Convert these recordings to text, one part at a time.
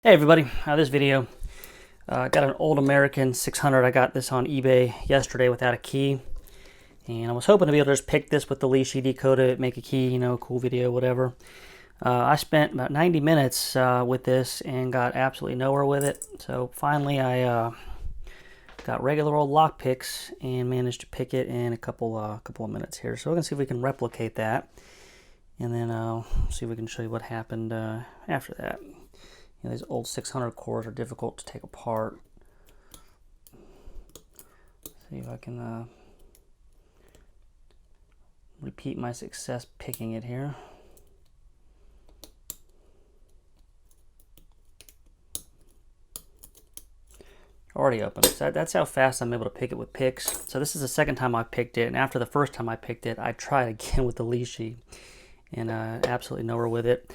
Hey everybody, this video, got an old American 600. I got this on eBay yesterday without a key, and I was hoping to be able to just pick this with the Lishi, decode it, make a key, cool video, whatever. I spent about 90 minutes with this and got absolutely nowhere with it, so finally I got regular old lock picks and managed to pick it in a couple of minutes here. So we're going to see if we can replicate that, and then see if we can show you what happened after that. These old 600 cores are difficult to take apart. See if I can repeat my success picking it here. Already open. So that's how fast I'm able to pick it with picks. So this is the second time I picked it, and after the first time I picked it, I tried again with the Lishi, and absolutely nowhere with it.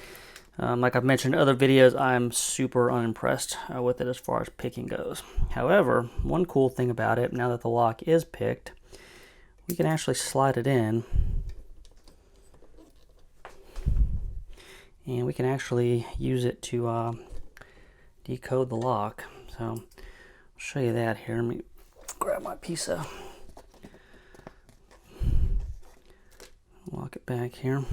Like I've mentioned in other videos, I'm super unimpressed with it as far as picking goes. However, one cool thing about it, now that the lock is picked, we can actually slide it in, and we can actually use it to decode the lock. So I'll show you that here. Let me grab my piece of, lock it back here.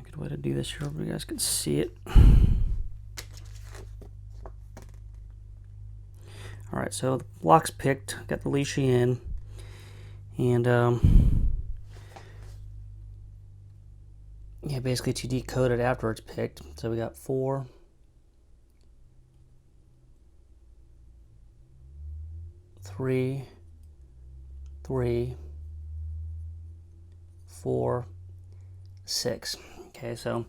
Good way to do this here, you guys can see it. Alright, so the lock's picked, got the Lishi in, and yeah, basically to decode it after it's picked. So we got 4, 3, 3, 4, 6. Okay, so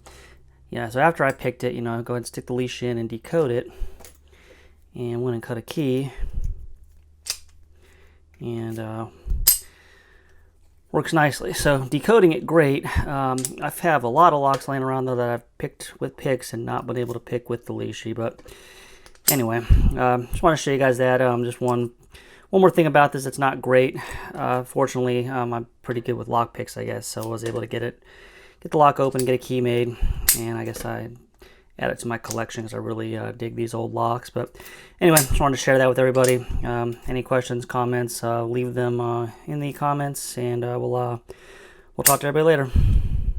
yeah, so after I picked it, go ahead and stick the Lishi in and decode it, and went and cut a key, and works nicely. So decoding it, great. I have a lot of locks laying around though that I've picked with picks and not been able to pick with the Lishi. But anyway, just want to show you guys that. Just one more thing about this that's not great. Fortunately, I'm pretty good with lock picks, I guess, so I was able to get the lock open, get a key made, and I guess I add it to my collection because I really dig these old locks. But anyway, just wanted to share that with everybody. Any questions, comments, leave them in the comments, and we'll talk to everybody later.